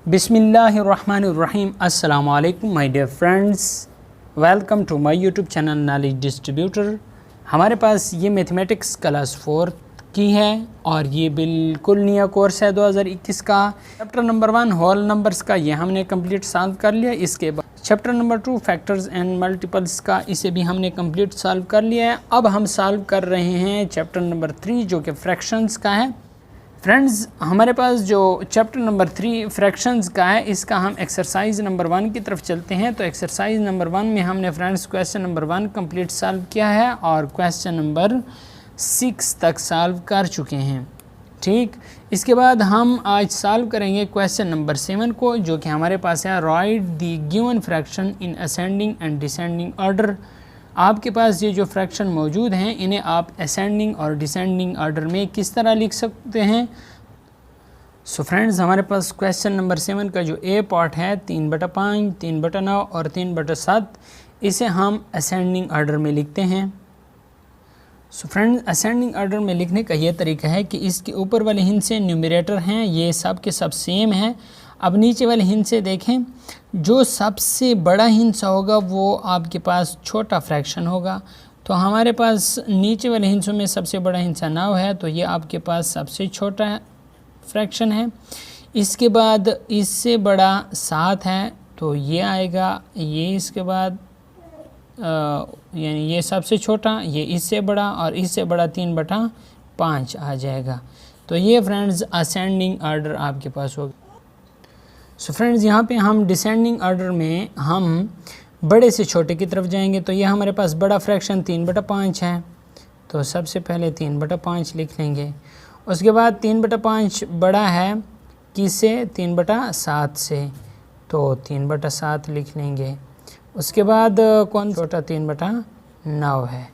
बिस्मिल्लाहिर्रहमानिर्रहीम। अस्सलाम वालेकुम my dear friends, welcome to my YouTube channel knowledge distributor. हमारे पास ये मैथमेटिक्स क्लास 4 की है और ये बिल्कुल नया कोर्स है 2021 का। चैप्टर नंबर 1 होल नंबर्स का ये हमने कंप्लीट सॉल्व कर लिया। इसके बाद chapter number 2 factors and multiples का, इसे भी हमने कंप्लीट सॉल्व कर लिया है। अब हम सॉल्व कर रहे हैं चैप्टर नंबर 3 जो कि फ्रैक्शंस का है। फ्रेंड्स, हमारे पास जो चैप्टर नंबर 3 फ्रैक्शंस का है, इसका हम एक्सरसाइज नंबर 1 की तरफ चलते हैं। तो एक्सरसाइज नंबर 1 में हमने friends question number 1 complete solve किया है और क्वेश्चन नंबर 6 तक सॉल्व कर चुके हैं। ठीक, इसके बाद हम आज सॉल्व करेंगे क्वेश्चन नंबर 7 को, जो कि हमारे पास है right the given fraction in ascending and descending order. आपके पास ये जो फ्रैक्शन मौजूद हैं, इन्हें आप असेंडिंग और डिसेंडिंग ऑर्डर में किस तरह लिख सकते हैं। सो फ्रेंड्स, हमारे पास क्वेश्चन नंबर 7 का जो ए पार्ट है 3/5, 3/9 और 3/7, इसे हम असेंडिंग ऑर्डर में लिखते हैं। सो फ्रेंड्स, असेंडिंग ऑर्डर में लिखने का ये तरीका है कि इसके ऊपर वाले हिस्से न्यूमरेटर हैं, ये सब के सब सेम है। अब नीचे वाले हिस्से देखें, जो सबसे बड़ा हिस्सा होगा वो आपके पास छोटा फ्रैक्शन होगा। तो हमारे पास नीचे वाले हिस्सों में सबसे बड़ा हिस्सा 9 है, तो ये आपके पास सबसे छोटा फ्रैक्शन है। इसके बाद इससे बड़ा 7 है, तो ये आएगा। ये इसके बाद यानी ये सबसे छोटा, ये इससे बड़ा और इससे बड़ा 3/5 आ जाएगा। तो ये फ्रेंड्स असेंडिंग ऑर्डर आपके पास होगा। सो फ्रेंड्स, यहाँ पे हम डिसेंडिंग ऑर्डर में हम बड़े से छोटे की तरफ जाएंगे। तो ये हमारे पास बड़ा फ्रैक्शन 3/5 है, तो सबसे पहले 3/5 लिख लेंगे। उसके बाद 3/5 बड़ा है किससे? 3/7 से, तो 3/7 लिख लेंगे। उसके बाद कौन छोटा? 3/9 है।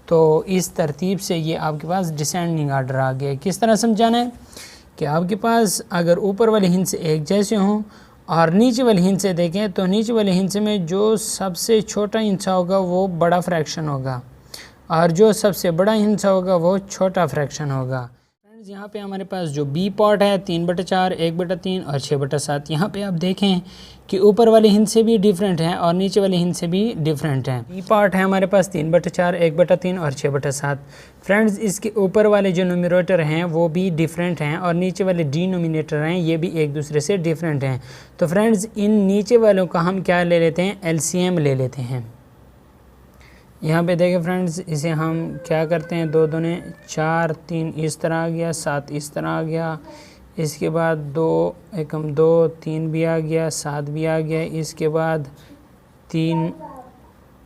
तो इस तरतीब से ये आपके पास डिसेंडिंग ऑर्डर आ गया। किस तरह समझाना है कि आपके पास अगर ऊपर वाले हिस्से एक जैसे हों और नीचे वाले हिस्से देखें, तो नीचे वाले हिस्से में जो सबसे छोटा हिस्सा होगा वो बड़ा फ्रैक्शन होगा और जो सबसे बड़ा हिस्सा होगा वो छोटा फ्रैक्शन होगा। फ्रेंड्स, यहाँ पे हमारे पास जो बी पार्ट है 3/4, 1/3 और 6/7, यहाँ पे आप देखें कि ऊपर वाले हिस्से भी डिफरेंट हैं और नीचे वाले हिस्से भी डिफरेंट हैं। बी पार्ट है हमारे पास 3/4, 1/3 और 6/7। फ्रेंड्स, इसके ऊपर वाले जो न्यूमरेटर हैं वो भी डिफरेंट हैं और नीचे वाले डिनोमिनेटर हैं ये भी एक दूसरे से डिफरेंट हैं। तो फ्रेंड्स, इन नीचे वालों का हम क्या ले लेते हैं? एलसीएम ले लेते हैं। यहाँ पे देखें फ्रेंड्स, इसे हम क्या करते हैं? 2 दूने 4, 3 इस तरह आ गया, 7 इस तरह आ गया। इसके बाद 2 एकम 2, 3 भी आ गया, 7 भी आ गया। इसके बाद 3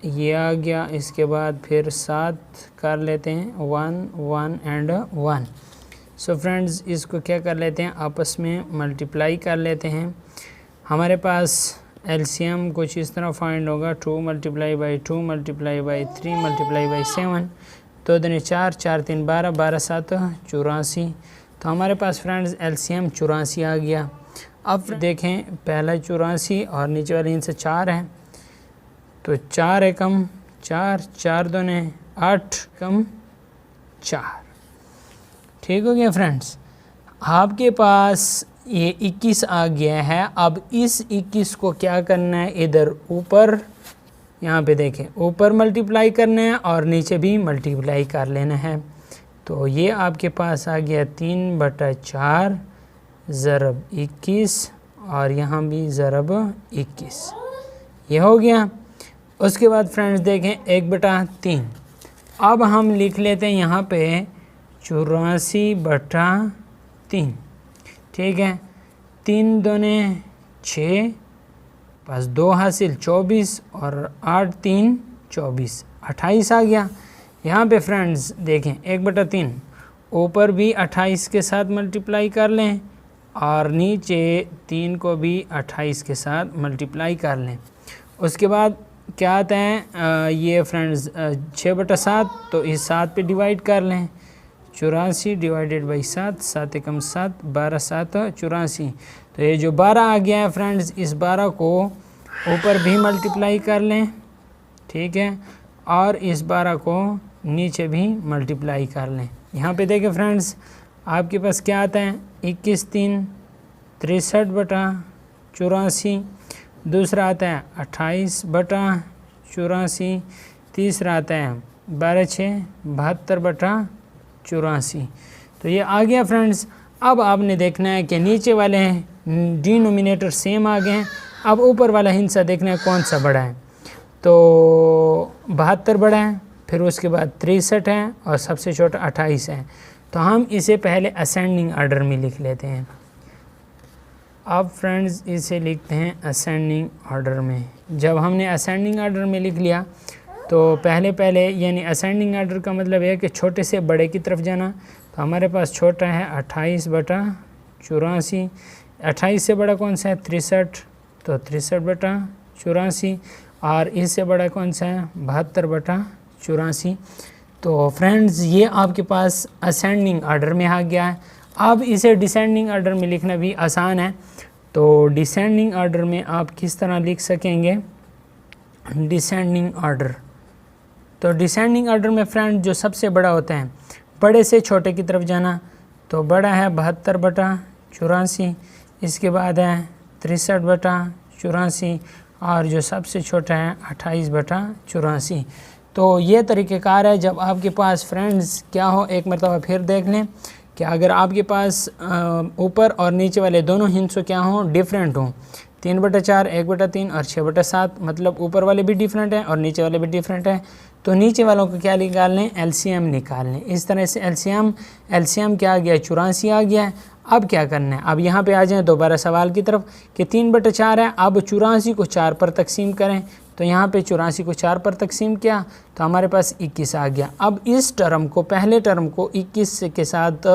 ये आ गया। इसके बाद फिर 7 कर लेते हैं, 1, 1 एंड 1। सो फ्रेंड्स, इसको क्या कर लेते हैं? आपस में मल्टीप्लाई कर लेते हैं। हमारे पास एलसीएम कुछ इस तरह फाइंड होगा, 2 × 2 × 3 × 7, 2 दूने 4, 4 3 12, 12 7 84। तो हमारे पास फ्रेंड्स एलसीएम 84 आ गया। अब देखें, पहला 84 और नीचे वाले हिस्से 4 है, तो 4 एकम 4, 4 दूने 8 कम 4। ठीक हो गया फ्रेंड्स। आपके पास ये 21 आ गया है। अब इस 21 को क्या करना है? इधर ऊपर, यहाँ पे देखें, ऊपर मल्टीप्लाई करना है और नीचे भी मल्टीप्लाई कर लेना है। तो ये आपके पास आ गया 3/4 ज़रब 21 और यहाँ भी ज़रब 21, ये हो गया। उसके बाद फ्रेंड्स देखें 1/3। अब हम लिख लेते हैं यहाँ पे 84/3। ठीक है, 3 दूने 6, बस 2 हासिल 24 और 8 3 24, 28 आ गया। यहाँ पे फ्रेंड्स देखें 1/3 ऊपर भी 28 के साथ मल्टीप्लाई कर लें और नीचे 3 को भी 28 के साथ मल्टीप्लाई कर लें। उसके बाद क्या आता है? ये फ्रेंड्स 6/7, तो इस 7 पे डिवाइड कर लें। 84 डिवाइडेड बाई 7, 7 एकम 7, 12 7 84। तो ये जो 12 आ गया है फ्रेंड्स, इस 12 को ऊपर भी मल्टीप्लाई कर लें। ठीक है, और इस 12 को नीचे भी मल्टीप्लाई कर लें। यहाँ पे देखें फ्रेंड्स, आपके पास क्या आता है? 21 3 63/3 84, दूसरा आता है 28/84, तीसरा आता है 12×6 = 72/84। तो ये आ गया फ्रेंड्स। अब आपने देखना है कि नीचे वाले हैं डिनोमिनेटर सेम आ गए हैं, अब ऊपर वाला हिस्सा देखना है कौन सा बड़ा है। तो 72 बड़ा है, फिर उसके बाद 63 है और सबसे छोटा 28 है। तो हम इसे पहले असेंडिंग ऑर्डर में लिख लेते हैं। अब फ्रेंड्स इसे लिखते हैं असेंडिंग ऑर्डर में। जब हमने असेंडिंग ऑर्डर में लिख लिया तो पहले यानी असेंडिंग ऑर्डर का मतलब है कि छोटे से बड़े की तरफ जाना। तो हमारे पास छोटा है 28/84, 28 से बड़ा कौन सा है 63, तो 63/84, और इससे बड़ा कौन सा है 72/84। तो फ्रेंड्स ये आपके पास असेंडिंग ऑर्डर में आ गया है। अब इसे डिसेंडिंग ऑर्डर में लिखना भी आसान है। तो डिसेंडिंग ऑर्डर में आप किस तरह लिख सकेंगे, डिसेंडिंग ऑर्डर। तो डिसेंडिंग ऑर्डर में फ्रेंड जो सबसे बड़ा होता है, बड़े से छोटे की तरफ जाना। तो बड़ा है 72/84, इसके बाद है 63/84, और जो सबसे छोटा है 28/84। तो ये तरीक़ेकार है। जब आपके पास फ्रेंड्स क्या हो, एक मरतबा फिर देख लें कि अगर आपके पास ऊपर और नीचे वाले दोनों हिस्सों क्या हों, डिफरेंट हों, 3/4, 1/3 और 6/7, मतलब ऊपर वाले भी डिफरेंट हैं और नीचे वाले भी डिफरेंट हैं। तो नीचे वालों को क्या निकाल लें, एलसीएम निकाल लें। इस तरह से एलसीएम क्या आ गया, 84 आ गया है। अब क्या करना है, अब यहाँ पे आ जाएं दोबारा सवाल की तरफ कि 3/4 है। अब 84 को 4 पर तकसीम करें। तो यहाँ पे 84 को 4 पर तकसीम किया तो हमारे पास 21 आ गया। अब इस टर्म को, पहले टर्म को 21 के साथ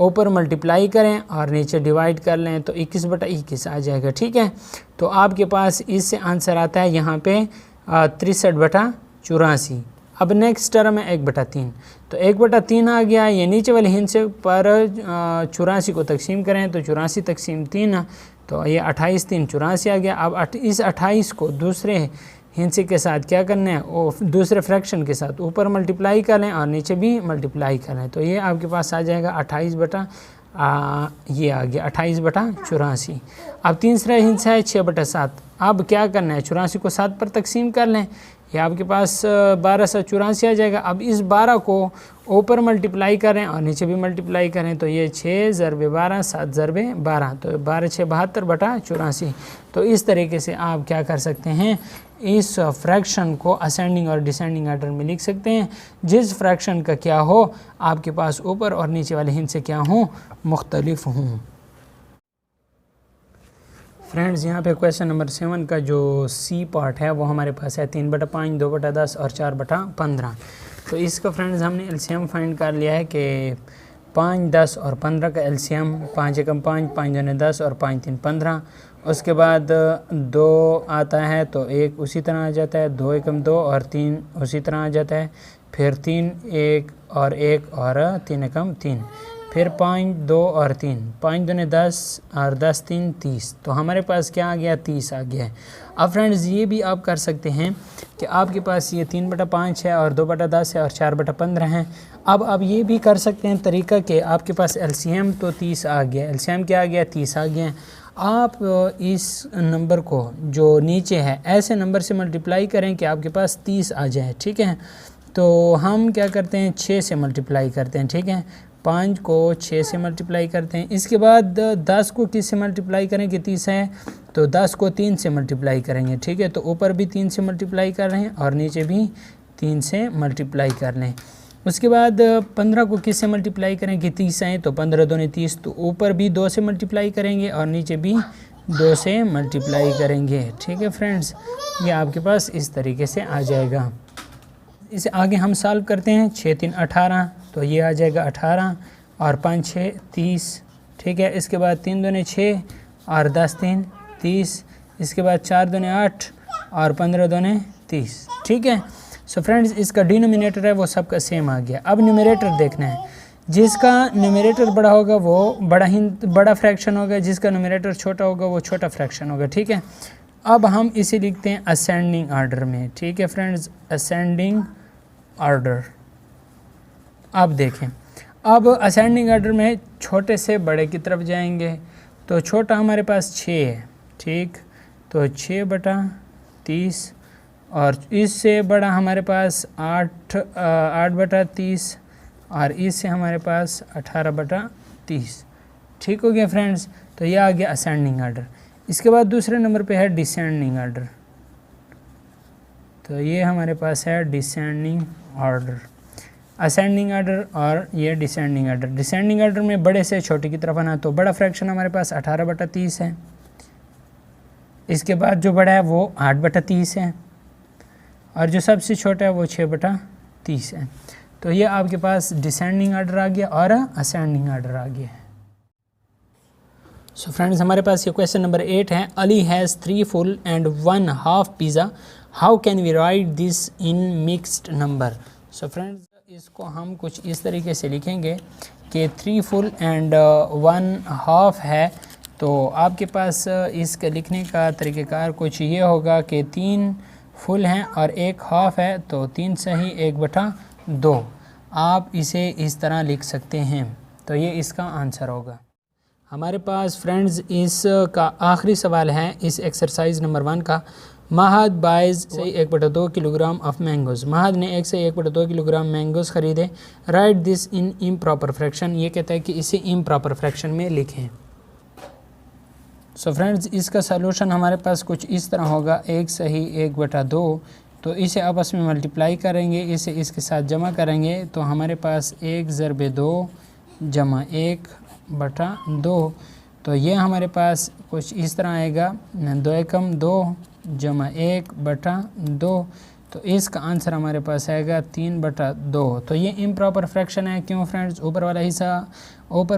ऊपर मल्टीप्लाई करें और नीचे डिवाइड कर लें तो 21/21 आ जाएगा। ठीक है, तो आपके पास इससे आंसर आता है यहाँ पे 63/84। अब नेक्स्ट टर्म है 1/3, तो 1/3 आ गया। ये नीचे वाले हिस्से पर 84 को तकसीम करें तो 84 तकसीम 3, तो ये 28 3 84 आ गया। अब इस 28 को दूसरे हिस्से के साथ क्या करना है, वो दूसरे फ्रैक्शन के साथ ऊपर मल्टीप्लाई कर लें और नीचे भी मल्टीप्लाई कर लें। तो ये आपके पास आ जाएगा 28 ये आ गया 28/84। अब तीसरा हिस्सा है 6/7। अब क्या करना है, 84 को 7 पर तकसीम कर लें, ये आपके पास 12/84 आ जाएगा। अब इस 12 को ऊपर मल्टीप्लाई करें और नीचे भी मल्टीप्लाई करें तो ये 6 × 12 7 × 12, तो 12 6 72/84। तो इस तरीके से आप क्या कर सकते हैं, इस फ्रैक्शन को असेंडिंग और डिसेंडिंग ऑर्डर में लिख सकते हैं। जिस फ्रैक्शन का क्या हो, आपके पास ऊपर और नीचे वाले हिस्से क्या हों, मुख्तलिफ हों। फ्रेंड्स यहाँ पे क्वेश्चन नंबर 7 का जो सी पार्ट है वो हमारे पास है 3/5, 2/10 और 4/15। तो इसका फ्रेंड्स हमने एलसीएम फाइंड कर लिया है कि 5, 10 और 15 का एलसीएम 5 एकम 5, 5 दूनी 10 और 5 3 15। उसके बाद 2 आता है तो 1 उसी तरह आ जाता है, 2 एकम 2 और 3 उसी तरह आ जाता है, फिर 3 1 और 1 और 3 एकम 3, फिर 5 2 और 3, 5 दूनी 10 और 10 3 30। तो हमारे पास क्या आ गया, 30 आ गया है। अब फ्रेंड्स ये भी आप कर सकते हैं कि आपके पास ये 3/5 है और 2/10 है और 4/15 है। अब ये भी कर सकते हैं तरीका कि आपके पास एलसीएम तो 30 आ गया, एलसीएम क्या आ गया, 30 आ गया। आप इस नंबर को जो नीचे है ऐसे नंबर से मल्टीप्लाई करें कि आपके पास 30 आ जाए। ठीक है, तो हम क्या करते हैं, 6 से मल्टीप्लाई करते हैं। ठीक है, 5 को 6 से मल्टीप्लाई करते हैं। इसके बाद 10 को किस से मल्टीप्लाई करें कि 30 है, तो 10 को 3 से मल्टीप्लाई करेंगे। ठीक है, तो ऊपर भी 3 से मल्टीप्लाई कर रहे हैं और नीचे भी 3 से मल्टीप्लाई कर लें। उसके बाद 15 को किस से मल्टीप्लाई करें कि 30 है, तो 15 दूनी 30, तो ऊपर भी 2 से मल्टीप्लाई करेंगे और नीचे भी 2 से मल्टीप्लाई करेंगे। ठीक है फ्रेंड्स, ये आपके पास इस तरीके से आ जाएगा। इसे आगे हम सॉल्व करते हैं। 6 3 18, तो ये आ जाएगा 18 और 5 6 30। ठीक है, इसके बाद 3 दूनी 6 और 10 3 30। इसके बाद 4 दूनी 8 और 15 दूनी 30। ठीक है, सो फ्रेंड्स इसका डिनोमिनेटर है वो सबका सेम आ गया। अब न्यूमरेटर देखना है, जिसका न्यूमरेटर बड़ा होगा वो बड़ा फ्रैक्शन होगा, जिसका न्यूमरेटर छोटा होगा वो छोटा फ्रैक्शन होगा। ठीक है, अब हम इसे लिखते हैं असेंडिंग ऑर्डर में। ठीक है फ्रेंड्स, असेंडिंग ऑर्डर। अब देखें, अब असेंडिंग ऑर्डर में छोटे से बड़े की तरफ जाएंगे। तो छोटा हमारे पास 6 है। ठीक। तो 6/30 और इससे बड़ा हमारे पास 8/30 और इससे हमारे पास 18/30। ठीक हो गया फ्रेंड्स। तो ये आ गया असेंडिंग आर्डर। इसके बाद दूसरे नंबर पे है डिसेंडिंग आर्डर। तो ये हमारे पास है डिसेंडिंग आर्डर, असेंडिंग आर्डर और ये डिसेंडिंग आर्डर। डिसेंडिंग आर्डर में बड़े से छोटे की तरफ आना, तो बड़ा फ्रैक्शन हमारे पास 18/30 है। इसके बाद जो बड़ा है वो 8/30 है और जो सबसे छोटा है वो 6/30 है। तो ये आपके पास डिसेंडिंग आर्डर आ गया और असेंडिंग आर्डर आ गया है। सो फ्रेंड्स, हमारे पास ये क्वेश्चन नंबर 8 है। Ali has 3 full and 1 half pizza, how can we write this in mixed number. So friends, इसको हम कुछ इस तरीके से लिखेंगे कि 3 फुल एंड 1 हाफ है। तो आपके पास इसके लिखने का तरीक़ेकार कुछ ये होगा कि 3 फुल हैं और 1 हाफ है, तो 3 सही 1/2। आप इसे इस तरह लिख सकते हैं। तो ये इसका आंसर होगा। हमारे पास फ्रेंड्स इसका आखिरी सवाल है इस एक्सरसाइज नंबर 1 का। महद बाइज से 1/2 किलोग्राम ऑफ मैंगोज़। महद ने 1 से 1/2 किलोग्राम मैंगोज़ ख़रीदे। Right this in improper fraction. ये कहता है कि इसे इम्प्रॉपर फ्रैक्शन में लिखें। सो फ्रेंड्स, इसका सलूशन हमारे पास कुछ इस तरह होगा। 1 सही 1/2। तो इसे आपस में मल्टीप्लाई करेंगे, इसे इसके साथ जमा करेंगे, तो हमारे पास 1 ज़रबे 2 जमा 1/2। तो ये हमारे पास कुछ इस तरह आएगा 2 एकम 2 जमा 1/2। तो इसका आंसर हमारे पास आएगा 3/2। तो ये इम्प्रॉपर फ्रैक्शन है। क्यों फ्रेंड्स? ऊपर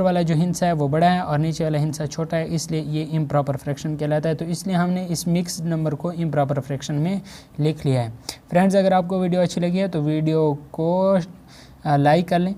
वाला जो हिस्सा है वो बड़ा है और नीचे वाला हिस्सा छोटा है, इसलिए ये इम्प्रॉपर फ्रैक्शन कहलाता है। तो इसलिए हमने इस मिक्स्ड नंबर को इम्प्रॉपर फ्रैक्शन में लिख लिया है। फ्रेंड्स, अगर आपको वीडियो अच्छी लगी है तो वीडियो को लाइक कर लें।